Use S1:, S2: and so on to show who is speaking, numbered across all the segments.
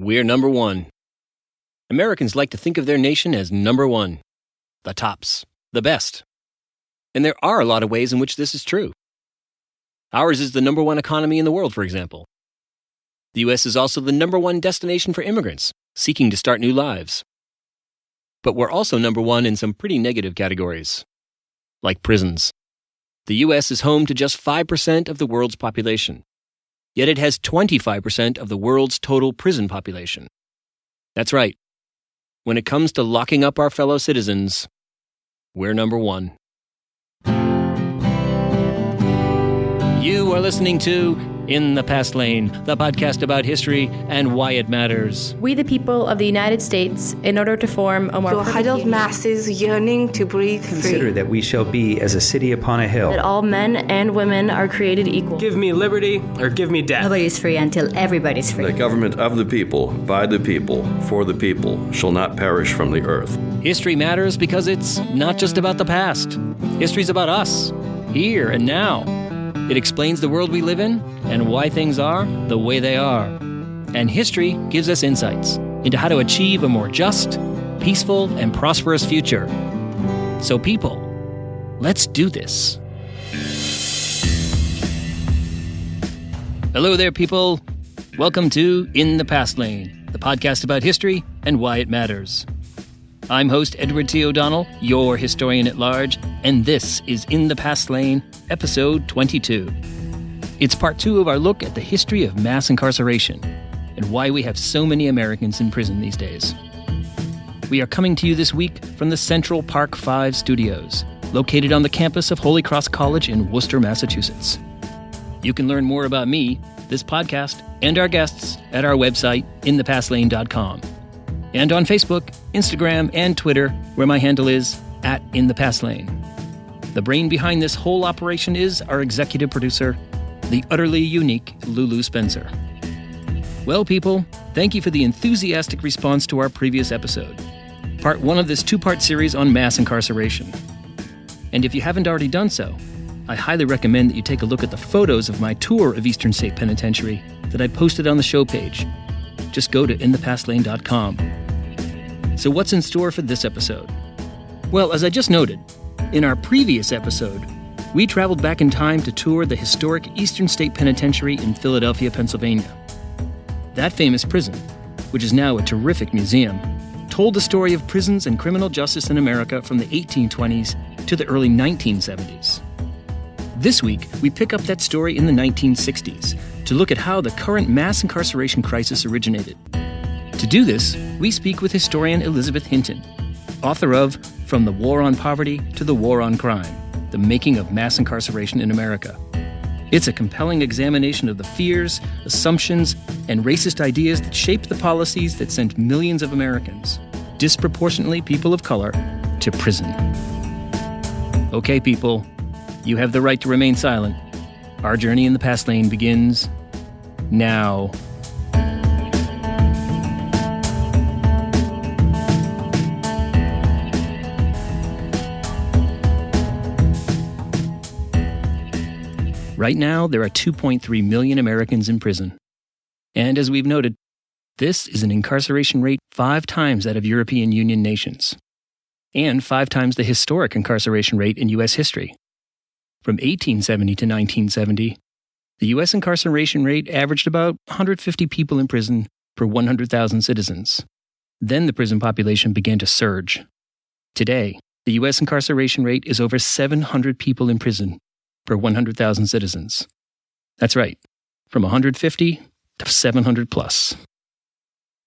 S1: We're number one. Americans like to think of their nation as number one. The tops. The best. And there are a lot of ways in which this is true. Ours is the number one economy in the world, for example. The U.S. is also the number one destination for immigrants seeking to start new lives. But we're also number one in some pretty negative categories, like prisons. The U.S. is home to just 5% of the world's population, yet it has 25% of the world's total prison population. That's right. When it comes to locking up our fellow citizens, we're number one. You are listening to In the Past Lane, the podcast about history and why it matters.
S2: We, the people of the United States, in order to form a more
S3: to huddled masses yearning to breathe free.
S4: Consider that we shall be as a city upon a hill.
S2: That all men and women are created equal.
S5: Give me liberty or give me death.
S6: Nobody's free until everybody's free.
S7: The government of the people, by the people, for the people, shall not perish from the earth.
S1: History matters because it's not just about the past. History's about us, here and now. It explains the world we live in and why things are the way they are. And history gives us insights into how to achieve a more just, peaceful, and prosperous future. So people, let's do this. Hello there, people. Welcome to In the Past Lane, the podcast about history and why it matters. I'm host Edward T. O'Donnell, your historian at large, and this is In the Past Lane, episode 22. It's part 2 of our look at the history of mass incarceration and why we have so many Americans in prison these days. We are coming to you this week from the Central Park 5 studios, located on the campus of Holy Cross College in Worcester, Massachusetts. You can learn more about me, this podcast, and our guests at our website, inthepastlane.com. And on Facebook, Instagram, and Twitter, where my handle is @InThePastLane. The brain behind this whole operation is our executive producer, the utterly unique Lulu Spencer. Well, people, thank you for the enthusiastic response to our previous episode, part 1 of this 2-part series on mass incarceration. And if you haven't already done so, I highly recommend that you take a look at the photos of my tour of Eastern State Penitentiary that I posted on the show page. Just go to inthepastlane.com. So what's in store for this episode? Well, as I just noted, in our previous episode, we traveled back in time to tour the historic Eastern State Penitentiary in Philadelphia, Pennsylvania. That famous prison, which is now a terrific museum, told the story of prisons and criminal justice in America from the 1820s to the early 1970s. This week, we pick up that story in the 1960s to look at how the current mass incarceration crisis originated. To do this, we speak with historian Elizabeth Hinton, author of From the War on Poverty to the War on Crime, The Making of Mass Incarceration in America. It's a compelling examination of the fears, assumptions, and racist ideas that shaped the policies that sent millions of Americans, disproportionately people of color, to prison. Okay, people, you have the right to remain silent. Our journey in the past lane begins now. Right now, there are 2.3 million Americans in prison. And as we've noted, this is an incarceration rate 5 times that of European Union nations, and 5 times the historic incarceration rate in U.S. history. From 1870 to 1970, the U.S. incarceration rate averaged about 150 people in prison per 100,000 citizens. Then the prison population began to surge. Today, the U.S. incarceration rate is over 700 people in prison per 100,000 citizens. That's right, from 150 to 700 plus.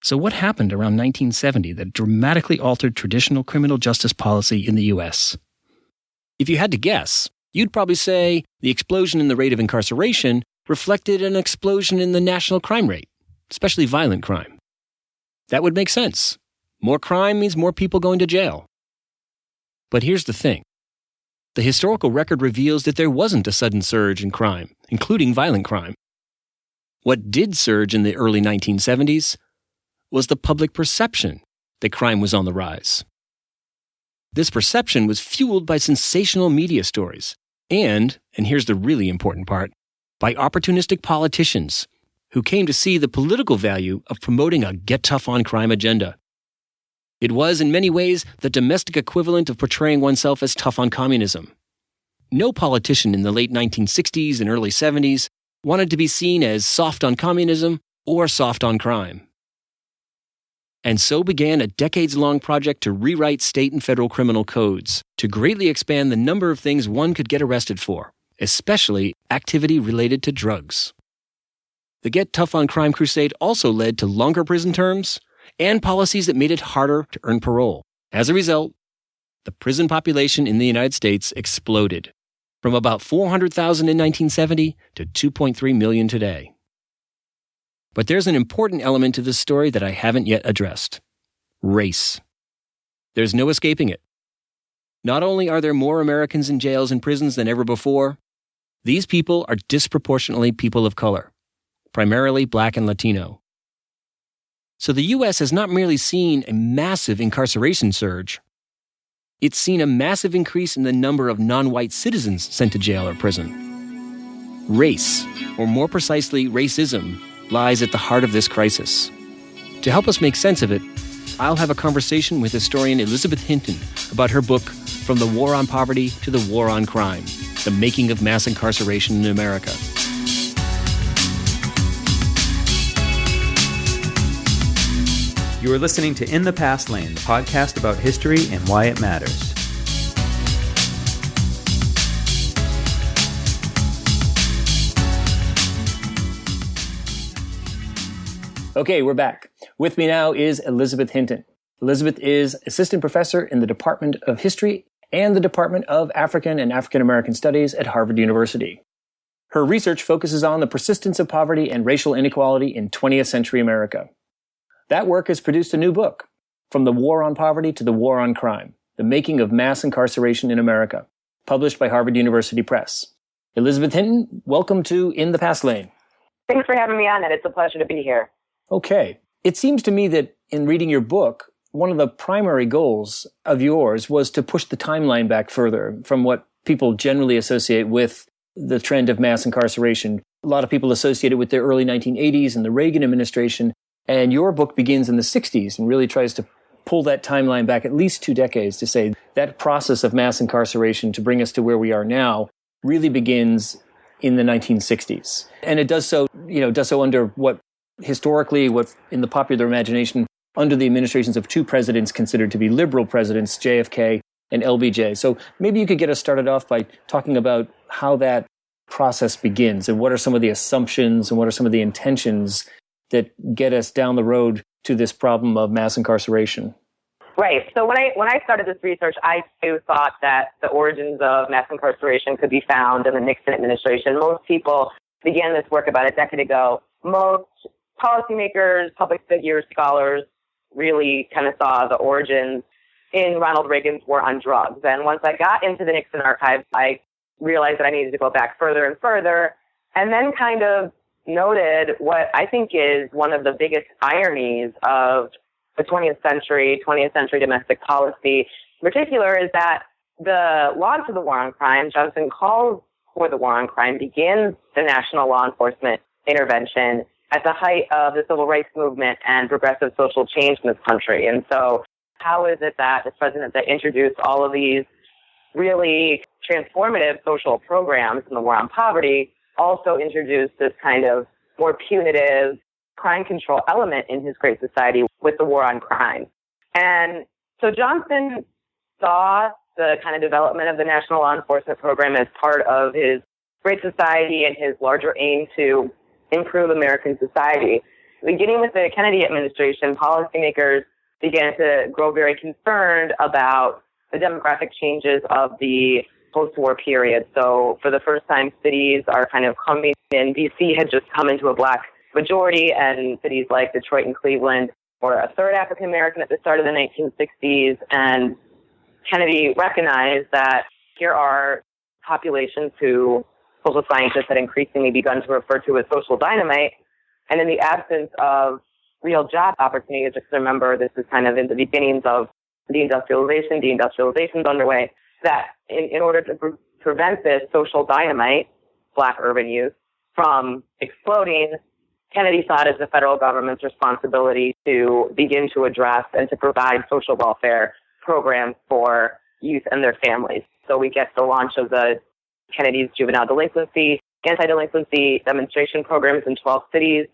S1: So what happened around 1970 that dramatically altered traditional criminal justice policy in the U.S.? If you had to guess, you'd probably say the explosion in the rate of incarceration reflected an explosion in the national crime rate, especially violent crime. That would make sense. More crime means more people going to jail. But here's the thing. The historical record reveals that there wasn't a sudden surge in crime, including violent crime. What did surge in the early 1970s was the public perception that crime was on the rise. This perception was fueled by sensational media stories and here's the really important part, by opportunistic politicians who came to see the political value of promoting a get-tough-on-crime agenda. It was, in many ways, the domestic equivalent of portraying oneself as tough on communism. No politician in the late 1960s and early 70s wanted to be seen as soft on communism or soft on crime. And so began a decades-long project to rewrite state and federal criminal codes to greatly expand the number of things one could get arrested for, especially activity related to drugs. The Get Tough on Crime crusade also led to longer prison terms and policies that made it harder to earn parole. As a result, the prison population in the United States exploded from about 400,000 in 1970 to 2.3 million today. But there's an important element to this story that I haven't yet addressed: race. There's no escaping it. Not only are there more Americans in jails and prisons than ever before, these people are disproportionately people of color, primarily Black and Latino. So the U.S. has not merely seen a massive incarceration surge, it's seen a massive increase in the number of non-white citizens sent to jail or prison. Race, or more precisely racism, lies at the heart of this crisis. To help us make sense of it, I'll have a conversation with historian Elizabeth Hinton about her book, From the War on Poverty to the War on Crime, The Making of Mass Incarceration in America.
S4: You are listening to In the Past Lane, the podcast about history and why it matters.
S1: Okay, we're back. With me now is Elizabeth Hinton. Elizabeth is assistant professor in the Department of History and the Department of African and African American Studies at Harvard University. Her research focuses on the persistence of poverty and racial inequality in 20th century America. That work has produced a new book, From the War on Poverty to the War on Crime, The Making of Mass Incarceration in America, published by Harvard University Press. Elizabeth Hinton, welcome to In the Past Lane.
S8: Thanks for having me on, and it's a pleasure to be here.
S1: Okay. It seems to me that in reading your book, one of the primary goals of yours was to push the timeline back further from what people generally associate with the trend of mass incarceration. A lot of people associate it with the early 1980s and the Reagan administration, and your book begins in the 60s and really tries to pull that timeline back at least 2 decades to say that process of mass incarceration to bring us to where we are now really begins in the 1960s. And it does so under what historically, what in the popular imagination, under the administrations of 2 presidents considered to be liberal presidents, JFK and LBJ. So maybe you could get us started off by talking about how that process begins and what are some of the assumptions and what are some of the intentions that get us down the road to this problem of mass incarceration.
S8: Right. So when I started this research, I too thought that the origins of mass incarceration could be found in the Nixon administration. Most people began this work about a decade ago. Most policymakers, public figures, scholars really kind of saw the origins in Ronald Reagan's war on drugs. And once I got into the Nixon archives, I realized that I needed to go back further and further, and then kind of noted what I think is one of the biggest ironies of the 20th century domestic policy in particular, is that the launch of the war on crime, Johnson calls for the war on crime, begins the national law enforcement intervention at the height of the civil rights movement and progressive social change in this country. And so how is it that the president that introduced all of these really transformative social programs in the war on poverty also introduced this kind of more punitive crime control element in his Great Society with the war on crime? And so Johnson saw the kind of development of the national law enforcement program as part of his Great Society and his larger aim to improve American society. Beginning with the Kennedy administration, policymakers began to grow very concerned about the demographic changes of the post-war period. So for the first time, cities are kind of coming in. D.C. had just come into a black majority, and cities like Detroit and Cleveland were a third African-American at the start of the 1960s. And Kennedy recognized that here are populations who social scientists had increasingly begun to refer to as social dynamite. And in the absence of real job opportunities, just remember this is kind of in the beginnings of deindustrialization's underway, that in order to prevent this social dynamite, black urban youth, from exploding, Kennedy saw it as the federal government's responsibility to begin to address and to provide social welfare programs for youth and their families. So we get the launch of the Kennedy's juvenile delinquency, anti-delinquency demonstration programs in 12 cities.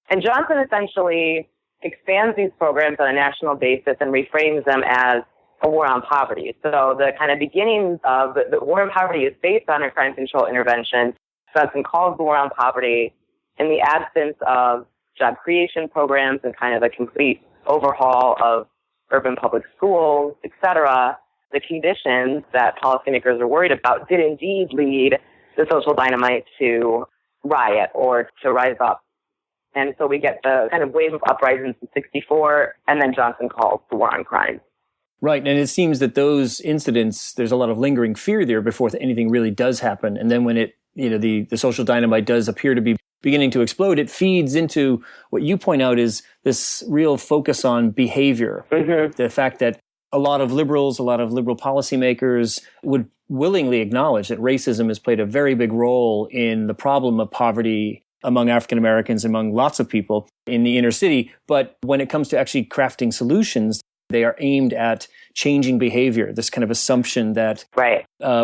S8: And Johnson essentially expands these programs on a national basis and reframes them as a war on poverty. So the kind of beginnings of the war on poverty is based on a crime control intervention. Johnson calls the war on poverty in the absence of job creation programs and kind of a complete overhaul of urban public schools, et cetera. The conditions that policymakers are worried about did indeed lead the social dynamite to riot or to rise up. And so we get the kind of wave of uprisings in 1964, and then Johnson calls the war on crime.
S1: Right, and it seems that those incidents, there's a lot of lingering fear there before anything really does happen. And then when it, the social dynamite does appear to be beginning to explode, it feeds into what you point out is this real focus on behavior. Mm-hmm. The fact that a lot of liberal policymakers would willingly acknowledge that racism has played a very big role in the problem of poverty among African Americans, among lots of people in the inner city. But when it comes to actually crafting solutions, they are aimed at changing behavior, this kind of assumption that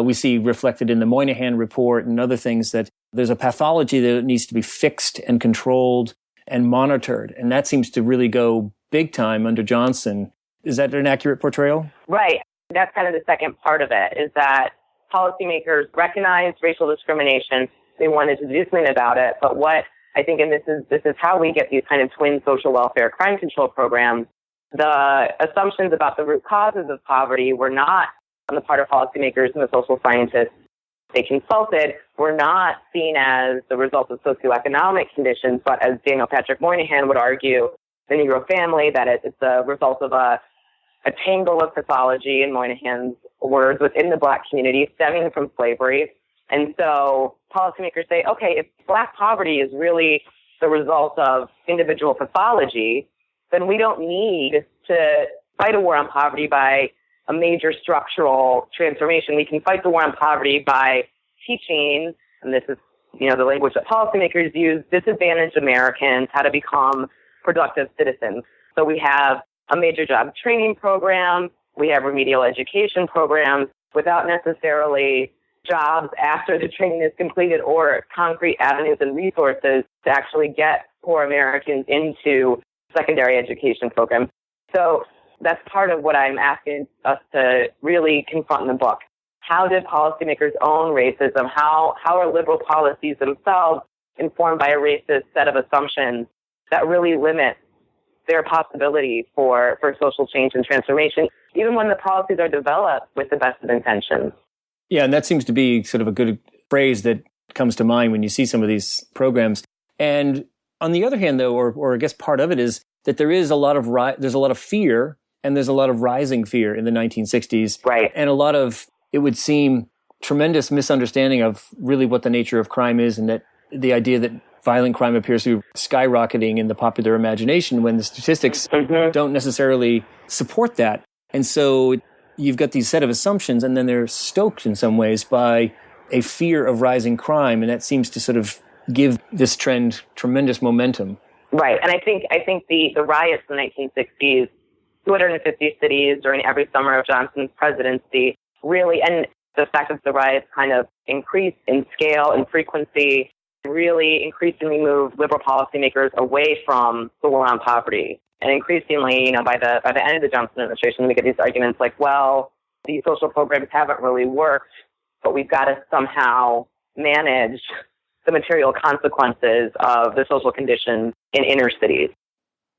S1: we see reflected in the Moynihan report and other things, that there's a pathology that needs to be fixed and controlled and monitored. And that seems to really go big time under Johnson. Is that an accurate portrayal? Right.
S8: That's kind of the second part of it, is that policymakers recognized racial discrimination. They wanted to do something about it. But what I think, and this is how we get these kind of twin social welfare crime control programs, the assumptions about the root causes of poverty were not, on the part of policymakers and the social scientists they consulted, were not seen as the result of socioeconomic conditions, but as Daniel Patrick Moynihan would argue, the Negro family, that it's a result of a tangle of pathology, in Moynihan's words, within the Black community stemming from slavery. And so policymakers say, okay, if Black poverty is really the result of individual pathology, then we don't need to fight a war on poverty by a major structural transformation. We can fight the war on poverty by teaching, and this is, the language that policymakers use, disadvantaged Americans how to become productive citizens. So we have a major job training program, we have remedial education programs without necessarily jobs after the training is completed or concrete avenues and resources to actually get poor Americans into secondary education programs. So that's part of what I'm asking us to really confront in the book. How did policymakers own racism? How are liberal policies themselves informed by a racist set of assumptions that really limit their possibility for social change and transformation, even when the policies are developed with the best of intentions?
S1: Yeah, and that seems to be sort of a good phrase that comes to mind when you see some of these programs. And on the other hand, though, or I guess part of it is that there is a lot of there's a lot of fear, and there's a lot of rising fear in the 1960s.
S8: Right.
S1: And a lot of, it would seem, tremendous misunderstanding of really what the nature of crime is, and that the idea that violent crime appears to be skyrocketing in the popular imagination when the statistics don't necessarily support that. And so you've got these set of assumptions, and then they're stoked in some ways by a fear of rising crime, and that seems to sort of give this trend tremendous momentum.
S8: Right, and I think the riots in the 1960s, 250 cities during every summer of Johnson's presidency, really, and the fact that the riots kind of increased in scale and frequency, really increasingly moved liberal policymakers away from the war on poverty. And increasingly, by the end of the Johnson administration, we get these arguments like, well, these social programs haven't really worked, but we've got to somehow manage the material consequences of the social conditions in inner cities.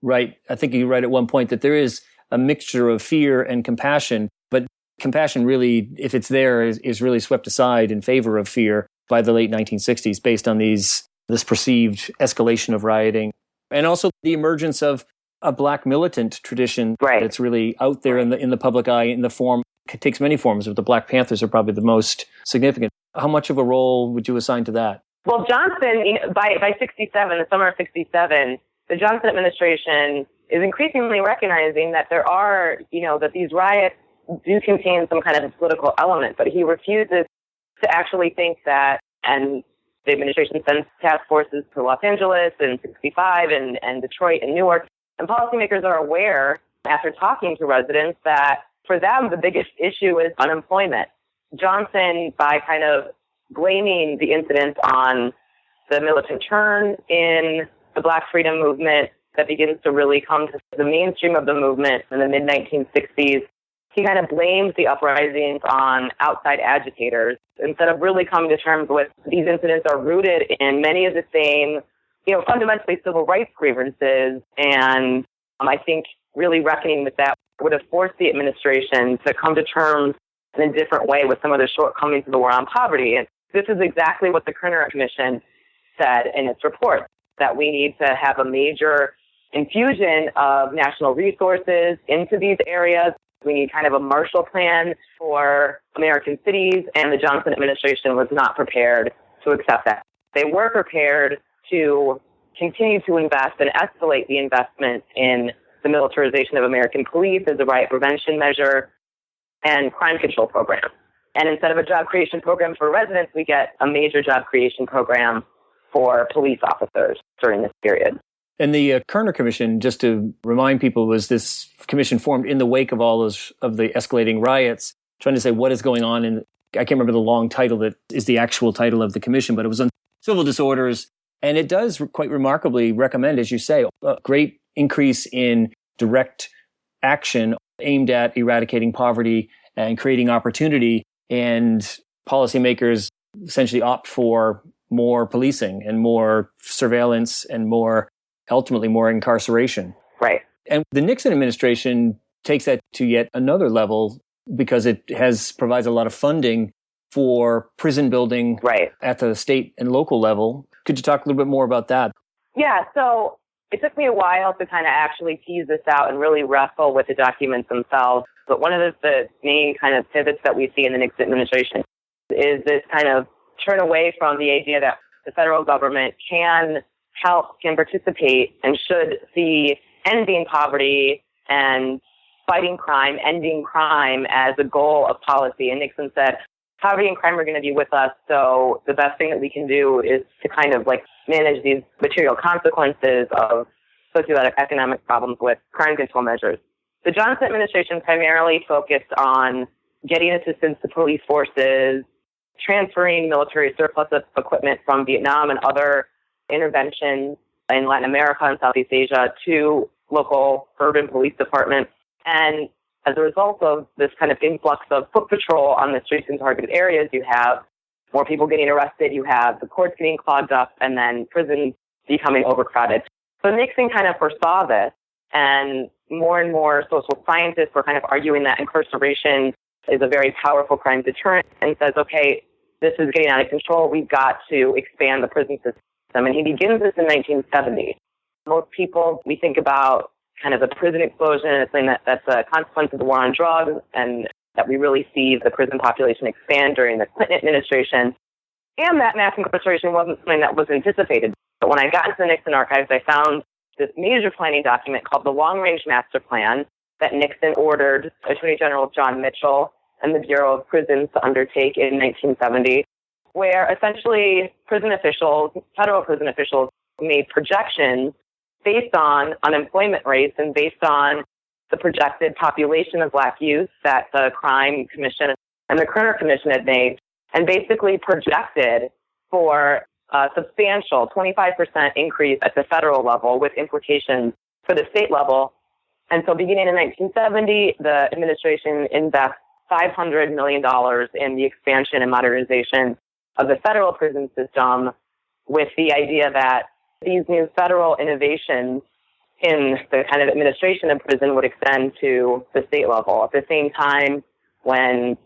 S1: Right. I think you write at one point that there is a mixture of fear and compassion, but compassion really, if it's there, is really swept aside in favor of fear by the late 1960s based on this perceived escalation of rioting. And also the emergence of a Black militant tradition that's really out there in the public eye in the form, it takes many forms, but the Black Panthers are probably the most significant. How much of a role would you assign to that?
S8: Well, Johnson, by 67, the summer of 67, the Johnson administration is increasingly recognizing that there are, that these riots do contain some kind of a political element, but he refuses to actually think that, and The administration sends task forces to Los Angeles and 65 and Detroit and Newark. And policymakers are aware, after talking to residents, that for them, the biggest issue is unemployment. Johnson, by kind of blaming the incident on the militant turn in the Black freedom movement that begins to really come to the mainstream of the movement in the mid-1960s, he kind of blames the uprisings on outside agitators instead of really coming to terms with these incidents are rooted in many of the same, fundamentally civil rights grievances. And I think really reckoning with that would have forced the administration to come to terms in a different way with some of the shortcomings of the war on poverty. And this is exactly what the Kerner Commission said in its report, that we need to have a major infusion of national resources into these areas. We need kind of a Marshall Plan for American cities, and the Johnson administration was not prepared to accept that. They were prepared to continue to invest and escalate the investment in the militarization of American police as a riot prevention measure and crime control program. And instead of a job creation program for residents, we get a major job creation program for police officers during this period.
S1: And the Kerner Commission, just to remind people, was this commission formed in the wake of all those of the escalating riots, trying to say what is going on in, I can't remember the long title that is the actual title of the commission, but it was on civil disorders. And it does quite remarkably recommend, as you say, a great increase in direct action aimed at eradicating poverty and creating opportunity. And policymakers essentially opt for more policing and more surveillance and ultimately more incarceration.
S8: Right.
S1: And the Nixon administration takes that to yet another level because it provides a lot of funding for prison building at the state and local level. Could you talk a little bit more about that?
S8: Yeah, so it took me a while to kind of actually tease this out and really wrestle with the documents themselves. But one of the main kind of pivots that we see in the Nixon administration is this kind of turn away from the idea that the federal government can participate and should see ending poverty and fighting crime, ending crime as a goal of policy. And Nixon said, poverty and crime are going to be with us, so the best thing that we can do is to kind of manage these material consequences of socioeconomic problems with crime control measures. The Johnson administration primarily focused on getting assistance to police forces, transferring military surplus of equipment from Vietnam and other interventions in Latin America and Southeast Asia to local urban police departments. And as a result of this kind of influx of foot patrol on the streets in targeted areas, you have more people getting arrested, you have the courts getting clogged up, and then prisons becoming overcrowded. So Nixon kind of foresaw this, and more social scientists were kind of arguing that incarceration is a very powerful crime deterrent, and says, okay, this is getting out of control, we've got to expand the prison system. And he begins this in 1970. Most people, we think about kind of the prison explosion as something that's a consequence of the war on drugs, and that we really see the prison population expand during the Clinton administration. And that mass incarceration wasn't something that was anticipated. But when I got into the Nixon archives, I found this major planning document called the Long Range Master Plan that Nixon ordered Attorney General John Mitchell and the Bureau of Prisons to undertake in 1970, where essentially federal prison officials made projections based on unemployment rates and based on the projected population of Black youth that the Crime Commission and the Kerner Commission had made, and basically projected for a substantial 25% increase at the federal level with implications for the state level. And so beginning in 1970, the administration invests $500 million in the expansion and modernization of the federal prison system, with the idea that these new federal innovations in the kind of administration of prison would extend to the state level. At the same time, when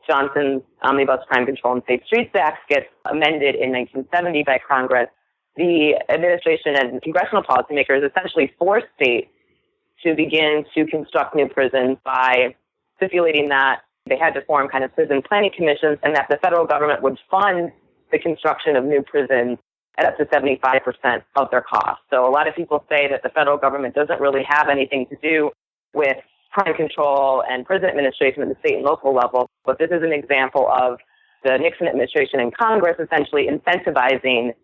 S8: Johnson's Omnibus Crime Control and Safe Streets Act gets amended in 1970 by Congress, the administration and congressional policymakers essentially forced states to begin to construct new prisons by stipulating that they had to form kind of prison planning commissions, and that the federal government would fund the construction of new prisons at up to 75% of their cost. So a lot of people say that the federal government doesn't really have anything to do with crime control and prison administration at the state and local level, but this is an example of the Nixon administration and Congress essentially incentivizing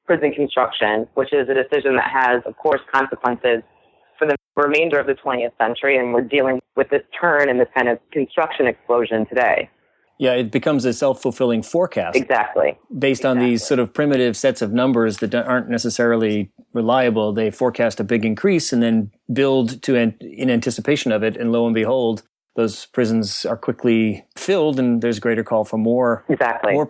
S8: prison construction, which is a decision that has, of course, consequences for the remainder of the 20th century. And we're dealing with this turn and this kind of construction explosion today.
S1: Yeah, it becomes a self-fulfilling forecast.
S8: Exactly.
S1: Based on these sort of primitive sets of numbers that aren't necessarily reliable. They forecast a big increase and then build in anticipation of it. And lo and behold, those prisons are quickly filled and there's greater call for more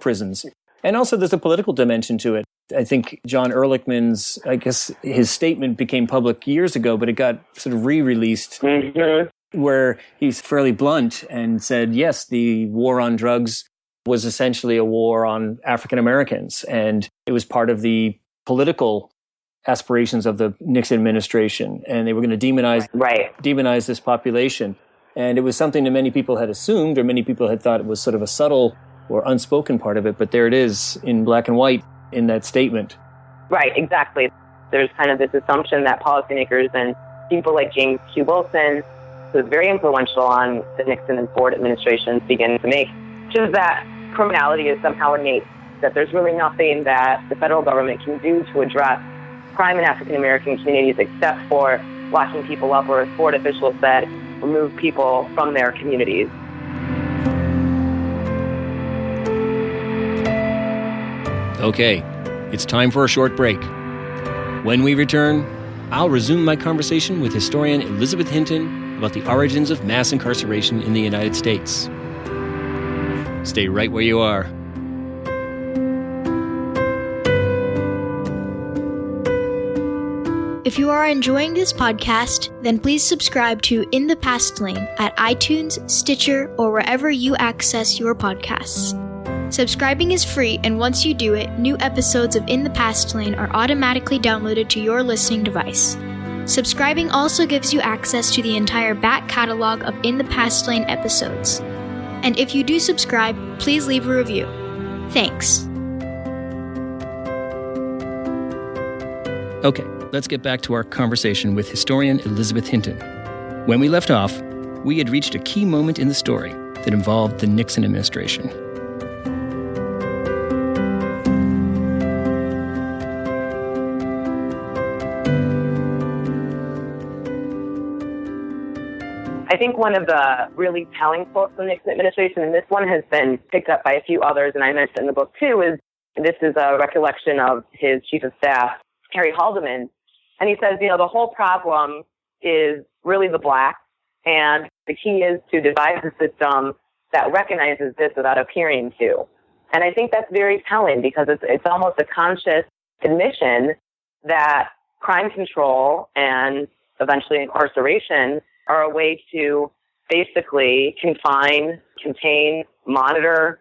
S1: prisons. And also there's a political dimension to it. I think John Ehrlichman's, his statement became public years ago, but it got sort of re-released where he's fairly blunt and said, yes, the war on drugs was essentially a war on African Americans. And it was part of the political aspirations of the Nixon administration. And they were going to demonize this population. And it was something that many people had assumed, or many people had thought it was sort of a subtle or unspoken part of it. But there it is in black and white in that statement.
S8: Right, exactly. There's kind of this assumption that policymakers and people like James Q. Wilson, who was very influential on the Nixon and Ford administrations, began to make, which is that criminality is somehow innate, that there's really nothing that the federal government can do to address crime in African American communities except for locking people up, or as Ford officials said, remove people from their communities.
S1: Okay, it's time for a short break. When we return, I'll resume my conversation with historian Elizabeth Hinton about the origins of mass incarceration in the United States. Stay right where you are.
S9: If you are enjoying this podcast, then please subscribe to In the Past Lane at iTunes, Stitcher, or wherever you access your podcasts. Subscribing is free, and once you do it, new episodes of In the Past Lane are automatically downloaded to your listening device. Subscribing also gives you access to the entire back catalog of In the Past Lane episodes. And if you do subscribe, please leave a review. Thanks.
S1: Okay, let's get back to our conversation with historian Elizabeth Hinton. When we left off, we had reached a key moment in the story that involved the Nixon administration.
S8: I think one of the really telling quotes from the Nixon administration, and this one has been picked up by a few others, and I mentioned in the book too, is this is a recollection of his chief of staff, Harry Haldeman. And he says, the whole problem is really the blacks, and the key is to devise a system that recognizes this without appearing to. And I think that's very telling, because it's almost a conscious admission that crime control and eventually incarceration are a way to basically confine, contain, monitor,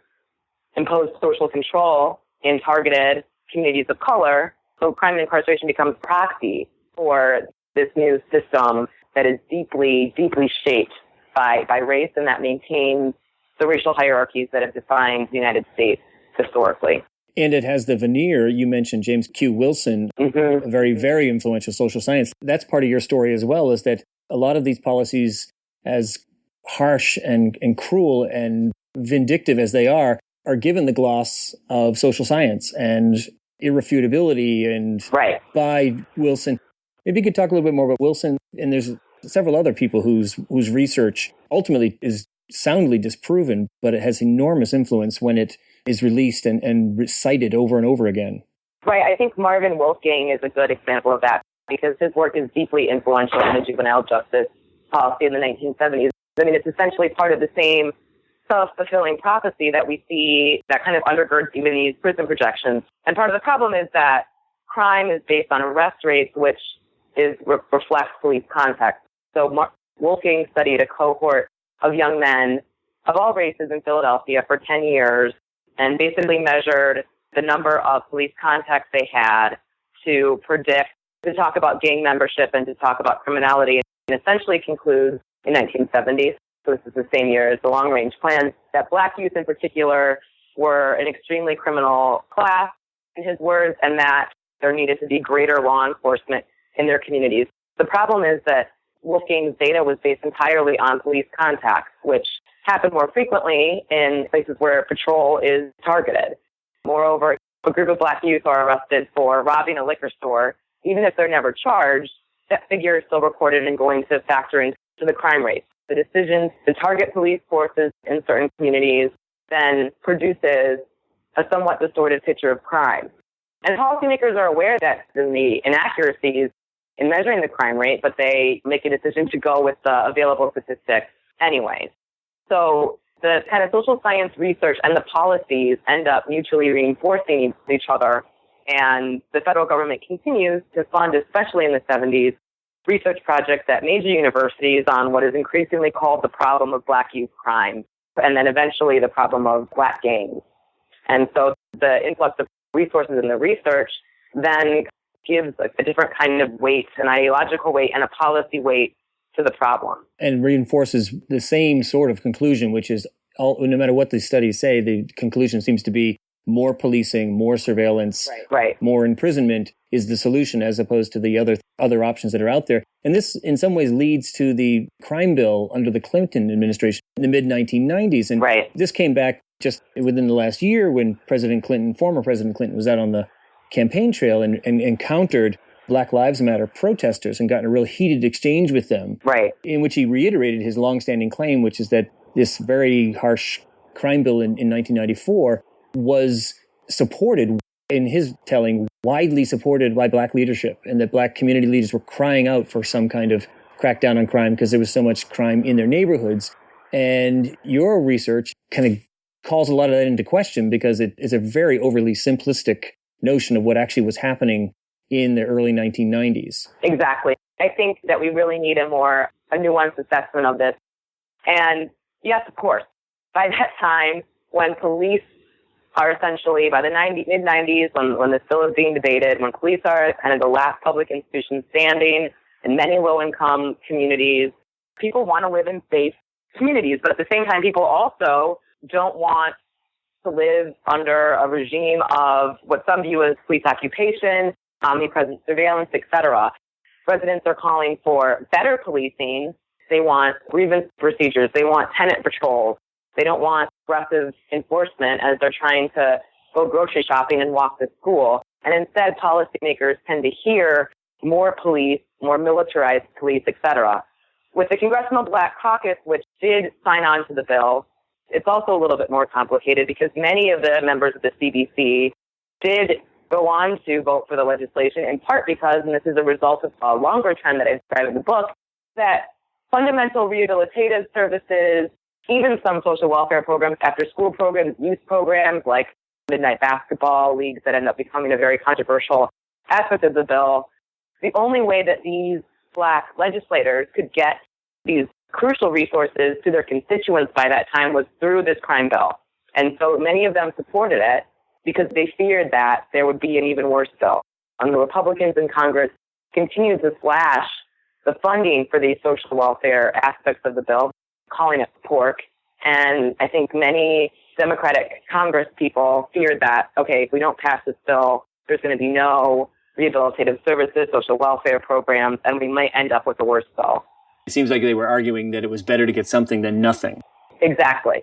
S8: impose social control in targeted communities of color. So crime and incarceration becomes proxy for this new system that is deeply, deeply shaped by race, and that maintains the racial hierarchies that have defined the United States historically.
S1: And it has the veneer. You mentioned James Q. Wilson, a very, very influential social science. That's part of your story as well, is that a lot of these policies, as harsh and cruel and vindictive as they are given the gloss of social science and irrefutability and by Wilson. Maybe you could talk a little bit more about Wilson. And there's several other people whose research ultimately is soundly disproven, but it has enormous influence when it is released and cited over and over again.
S8: Right. I think Marvin Wolfgang is a good example of that, because his work is deeply influential in the juvenile justice policy in the 1970s. I mean, it's essentially part of the same self-fulfilling prophecy that we see that kind of undergirds even these prison projections. And part of the problem is that crime is based on arrest rates, which reflects police context. So Wolfgang studied a cohort of young men of all races in Philadelphia for 10 years and basically measured the number of police contacts they had to talk about gang membership and to talk about criminality, and essentially concludes in 1970, so this is the same year as the long-range plan, that black youth in particular were an extremely criminal class, in his words, and that there needed to be greater law enforcement in their communities. The problem is that Wolfgang's data was based entirely on police contacts, which happen more frequently in places where patrol is targeted. Moreover, a group of Black youth are arrested for robbing a liquor store. Even if they're never charged, that figure is still recorded and going to factor into the crime rate. The decision to target police forces in certain communities then produces a somewhat distorted picture of crime. And policymakers are aware that in the inaccuracies in measuring the crime rate, but they make a decision to go with the available statistics anyways. So the kind of social science research and the policies end up mutually reinforcing each other. And the federal government continues to fund, especially in the 70s, research projects at major universities on what is increasingly called the problem of Black youth crime, and then eventually the problem of Black gangs. And so the influx of resources in the research then gives a different kind of weight, an ideological weight and a policy weight to the problem.
S1: And reinforces the same sort of conclusion, which is no matter what the studies say, the conclusion seems to be more policing, more surveillance,
S8: right.
S1: More imprisonment is the solution as opposed to the other options that are out there. And this in some ways leads to the crime bill under the Clinton administration in the mid-1990s. And this came back just within the last year when former President Clinton was out on the campaign trail and encountered Black Lives Matter protesters and got in a real heated exchange with them, in which he reiterated his longstanding claim, which is that this very harsh crime bill in 1994 was supported, in his telling, widely supported by Black leadership, and that Black community leaders were crying out for some kind of crackdown on crime because there was so much crime in their neighborhoods. And your research kind of calls a lot of that into question because it is a very overly simplistic notion of what actually was happening in the early 1990s.
S8: Exactly. I think that we really need a nuanced assessment of this. And yes, of course, by that time, when police are essentially, by the mid-90s, when this bill is being debated, when police are kind of the last public institution standing in many low-income communities, people want to live in safe communities. But at the same time, people also don't want to live under a regime of what some view as police occupation, omnipresent surveillance, etc. Residents are calling for better policing. They want grievance procedures. They want tenant patrols. They don't want aggressive enforcement as they're trying to go grocery shopping and walk to school. And instead, policymakers tend to hear more police, more militarized police, etc. With the Congressional Black Caucus, which did sign on to the bill, it's also a little bit more complicated because many of the members of the CBC did go on to vote for the legislation, in part because, and this is a result of a longer trend that I describe in the book, that fundamental rehabilitative services, even some social welfare programs, after-school programs, youth programs like midnight basketball leagues that end up becoming a very controversial aspect of the bill, the only way that these Black legislators could get these crucial resources to their constituents by that time was through this crime bill. And so many of them supported it because they feared that there would be an even worse bill. And the Republicans in Congress continued to slash the funding for these social welfare aspects of the bill, calling it pork. And I think many Democratic Congress people feared that, okay, if we don't pass this bill, there's going to be no rehabilitative services, social welfare programs, and we might end up with a worse bill.
S1: It seems like they were arguing that it was better to get something than nothing.
S8: Exactly.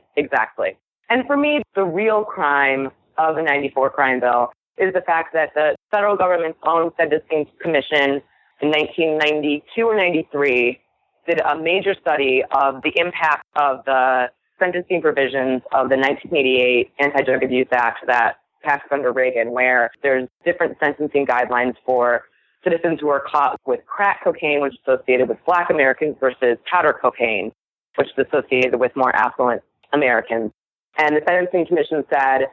S8: And for me, the real crime of the 94 crime bill is the fact that the federal government's own Sentencing Commission in 1992 or 93 did a major study of the impact of the sentencing provisions of the 1988 Anti-Drug Abuse Act that passed under Reagan, where there's different sentencing guidelines for citizens who are caught with crack cocaine, which is associated with Black Americans, versus powder cocaine, which is associated with more affluent Americans. And the Sentencing Commission said,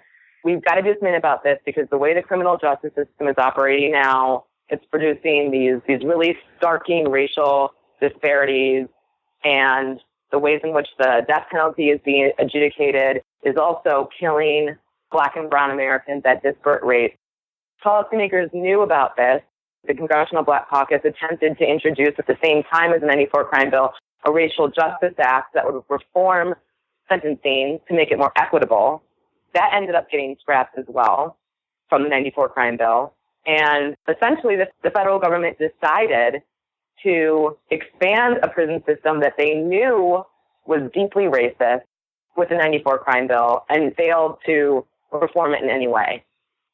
S8: we've got to do something about this because the way the criminal justice system is operating now, it's producing these really starking racial disparities, and the ways in which the death penalty is being adjudicated is also killing Black and brown Americans at disparate rates. Policymakers knew about this. The Congressional Black Caucus attempted to introduce at the same time as the 94 crime bill a racial justice act that would reform sentencing to make it more equitable. That ended up getting scrapped as well from the 94 crime bill. And essentially the federal government decided to expand a prison system that they knew was deeply racist with the 94 crime bill and failed to reform it in any way.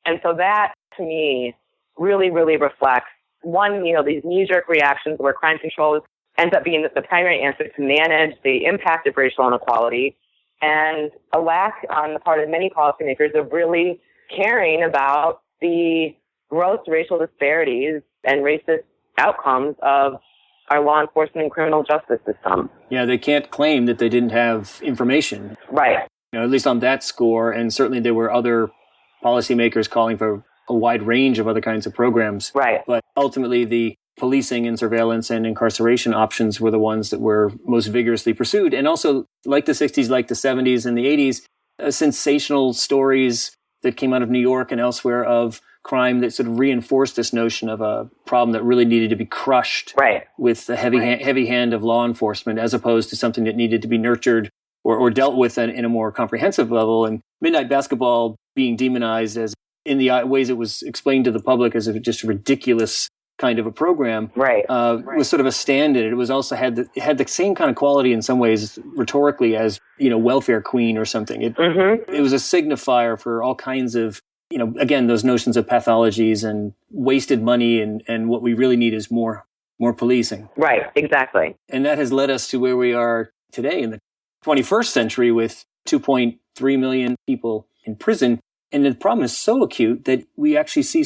S8: And so that, to me, really, really reflects, one, these knee-jerk reactions where crime control ends up being the primary answer to manage the impact of racial inequality, and a lack on the part of many policymakers of really caring about the gross racial disparities and racist outcomes of our law enforcement and criminal justice system.
S1: Yeah, they can't claim that they didn't have information.
S8: Right.
S1: At least on that score, and certainly there were other policymakers calling for a wide range of other kinds of programs.
S8: Right.
S1: But ultimately, the policing and surveillance and incarceration options were the ones that were most vigorously pursued. And also, like the 60s, like the 70s and the 80s, sensational stories that came out of New York and elsewhere of crime that sort of reinforced this notion of a problem that really needed to be crushed with the heavy hand of law enforcement, as opposed to something that needed to be nurtured or dealt with in a more comprehensive level. And midnight basketball being demonized as, in the ways it was explained to the public, as just a ridiculous kind of a program, was sort of a stand-in. It was also had the same kind of quality in some ways rhetorically as, welfare queen or something. It was a signifier for all kinds of, again, those notions of pathologies and wasted money, and what we really need is more policing.
S8: Right, exactly.
S1: And that has led us to where we are today in the 21st century with 2.3 million people in prison. And the problem is so acute that we actually see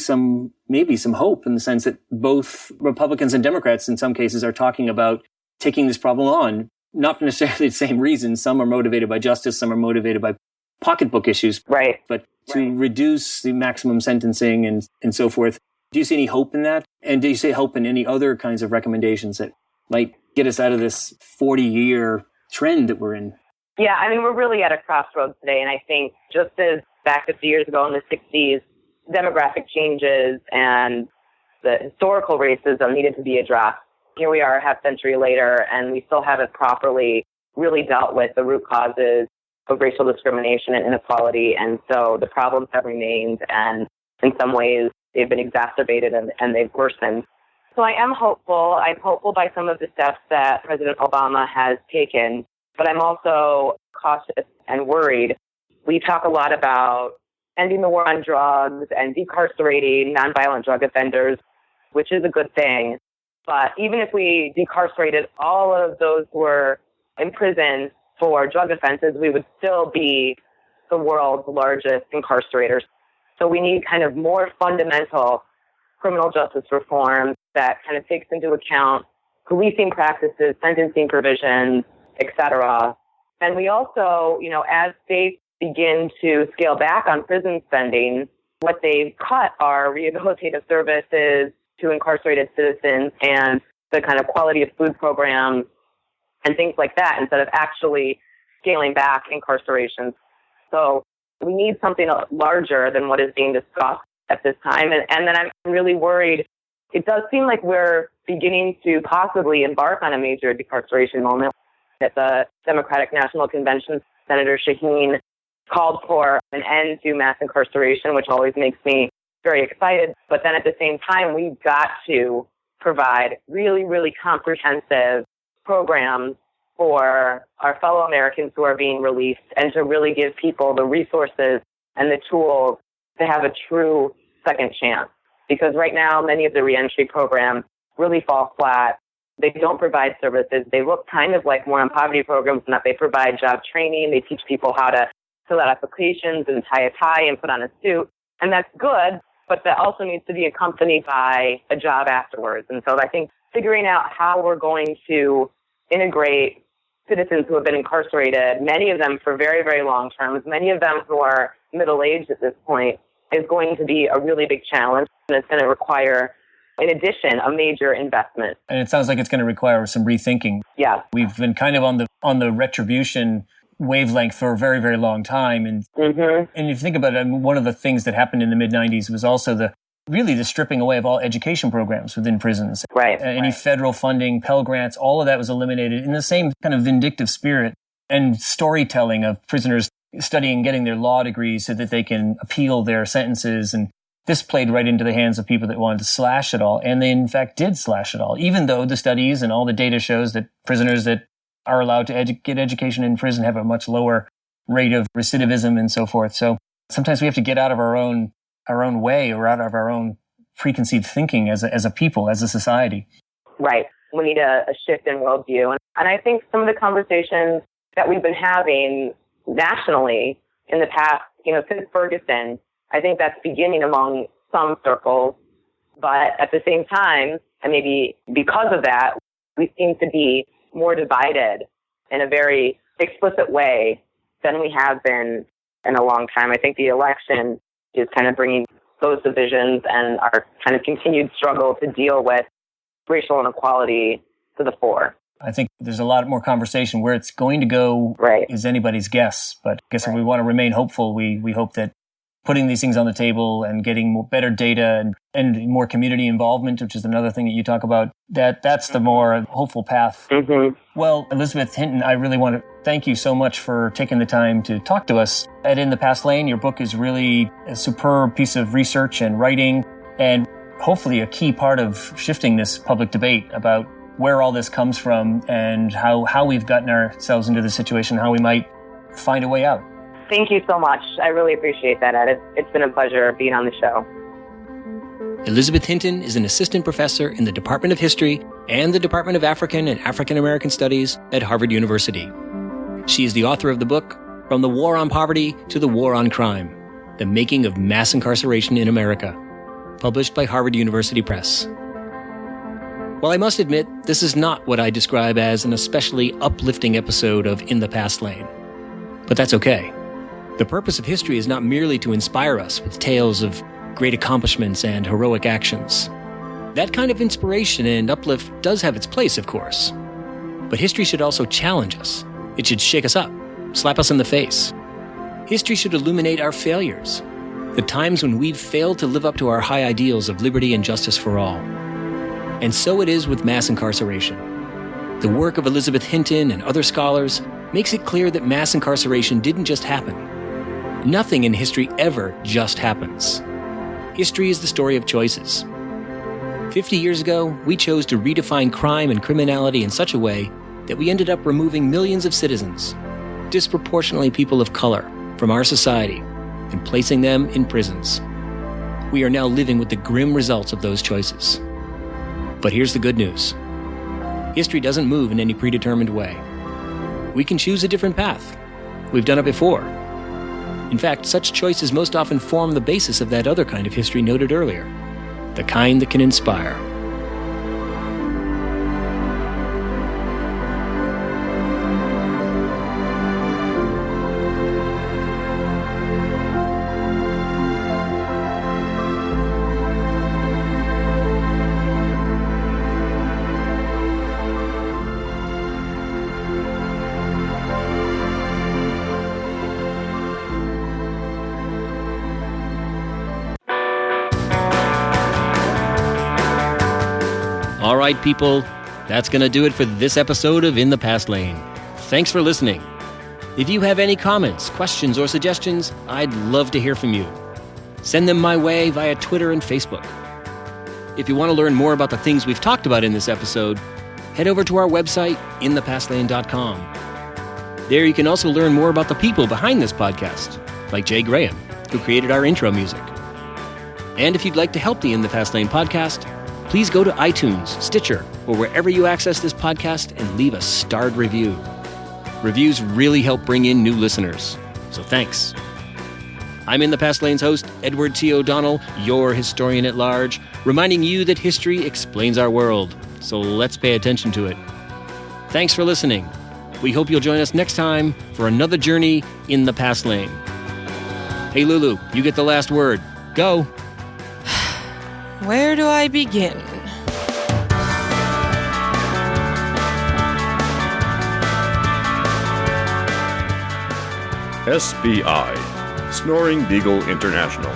S1: maybe some hope, in the sense that both Republicans and Democrats in some cases are talking about taking this problem on, not for necessarily the same reasons. Some are motivated by justice, some are motivated by pocketbook issues.
S8: Right.
S1: But to reduce the maximum sentencing and so forth. Do you see any hope in that? And do you see hope in any other kinds of recommendations that might get us out of this 40-year trend that we're in?
S8: Yeah, we're really at a crossroads today. And I think just as back 50 years ago in the 60s, demographic changes and the historical racism needed to be addressed. Here we are a half century later, and we still haven't properly really dealt with the root causes of racial discrimination and inequality. And so the problems have remained, and in some ways they've been exacerbated and they've worsened. So I am hopeful. I'm hopeful by some of the steps that President Obama has taken, but I'm also cautious and worried. We talk a lot about ending the war on drugs and decarcerating nonviolent drug offenders, which is a good thing. But even if we decarcerated all of those who were in prison for drug offenses, we would still be the world's largest incarcerators. So we need kind of more fundamental criminal justice reform that kind of takes into account policing practices, sentencing provisions, etc. And we also, as states begin to scale back on prison spending, what they've cut are rehabilitative services to incarcerated citizens and the kind of quality of food programs and things like that, instead of actually scaling back incarceration. So we need something larger than what is being discussed at this time. And then I'm really worried. It does seem like we're beginning to possibly embark on a major decarceration moment. At the Democratic National Convention, Senator Shaheen called for an end to mass incarceration, which always makes me very excited. But then at the same time, we've got to provide really, really comprehensive programs for our fellow Americans who are being released, and to really give people the resources and the tools to have a true second chance. Because right now, many of the reentry programs really fall flat. They don't provide services. They look kind of like war on poverty programs in that they provide job training. They teach people how to fill out applications and tie a tie and put on a suit. And that's good, but that also needs to be accompanied by a job afterwards. And so I think figuring out how we're going to integrate citizens who have been incarcerated, many of them for very, very long terms, many of them who are middle-aged at this point, is going to be a really big challenge. And it's going to require, in addition, a major investment.
S1: And it sounds like it's going to require some rethinking.
S8: Yeah.
S1: We've been kind of on the retribution wavelength for a very, very long time. And and if you think about it, one of the things that happened in the mid-90s was also the stripping away of all education programs within prisons.
S8: Right.
S1: Any federal funding, Pell Grants, all of that was eliminated in the same kind of vindictive spirit and storytelling of prisoners studying, getting their law degrees so that they can appeal their sentences. And this played right into the hands of people that wanted to slash it all. And they, in fact, did slash it all, even though the studies and all the data shows that prisoners that are allowed to get education in prison have a much lower rate of recidivism and so forth. So sometimes we have to get out of our own way or out of our own preconceived thinking as a people, as a society.
S8: Right. We need a shift in worldview. And I think some of the conversations that we've been having nationally in the past, since Ferguson, I think that's beginning among some circles. But at the same time, and maybe because of that, we seem to be more divided in a very explicit way than we have been in a long time. I think the election is kind of bringing those divisions and our kind of continued struggle to deal with racial inequality to the fore.
S1: I think there's a lot more conversation. Where it's going to go is anybody's guess. But I guess if we want to remain hopeful, we hope that putting these things on the table and getting better data and more community involvement, which is another thing that you talk about, that's the more hopeful path.
S8: Mm-hmm.
S1: Well, Elizabeth Hinton, I really want to thank you so much for taking the time to talk to us at In the Past Lane. Your book is really a superb piece of research and writing, and hopefully a key part of shifting this public debate about where all this comes from and how we've gotten ourselves into this situation, how we might find a way out.
S8: Thank you so much. I really appreciate that, Ed. It's been a pleasure being on the show.
S1: Elizabeth Hinton is an assistant professor in the Department of History and the Department of African and African American Studies at Harvard University. She is the author of the book, From the War on Poverty to the War on Crime, The Making of Mass Incarceration in America, published by Harvard University Press. While I must admit, this is not what I describe as an especially uplifting episode of In the Past Lane. But that's okay. The purpose of history is not merely to inspire us with tales of great accomplishments and heroic actions. That kind of inspiration and uplift does have its place, of course. But history should also challenge us. It should shake us up, slap us in the face. History should illuminate our failures, the times when we've failed to live up to our high ideals of liberty and justice for all. And so it is with mass incarceration. The work of Elizabeth Hinton and other scholars makes it clear that mass incarceration didn't just happen. Nothing in history ever just happens. History is the story of choices. 50 years ago, we chose to redefine crime and criminality in such a way that we ended up removing millions of citizens, disproportionately people of color, from our society and placing them in prisons. We are now living with the grim results of those choices. But here's the good news. History doesn't move in any predetermined way. We can choose a different path. We've done it before. In fact, such choices most often form the basis of that other kind of history noted earlier, the kind that can inspire. All right, people, that's going to do it for this episode of In the Past Lane. Thanks for listening. If you have any comments, questions, or suggestions, I'd love to hear from you. Send them my way via Twitter and Facebook. If you want to learn more about the things we've talked about in this episode, head over to our website, inthepastlane.com. There you can also learn more about the people behind this podcast, like Jay Graham, who created our intro music. And if you'd like to help the In the Past Lane podcast, please go to iTunes, Stitcher, or wherever you access this podcast and leave a starred review. Reviews really help bring in new listeners, so thanks. I'm In the Past Lane's host, Edward T. O'Donnell, your historian at large, reminding you that history explains our world, so let's pay attention to it. Thanks for listening. We hope you'll join us next time for another journey in the Past Lane. Hey, Lulu, you get the last word. Go.
S10: Where do I begin?
S7: SBI, Snoring Beagle International.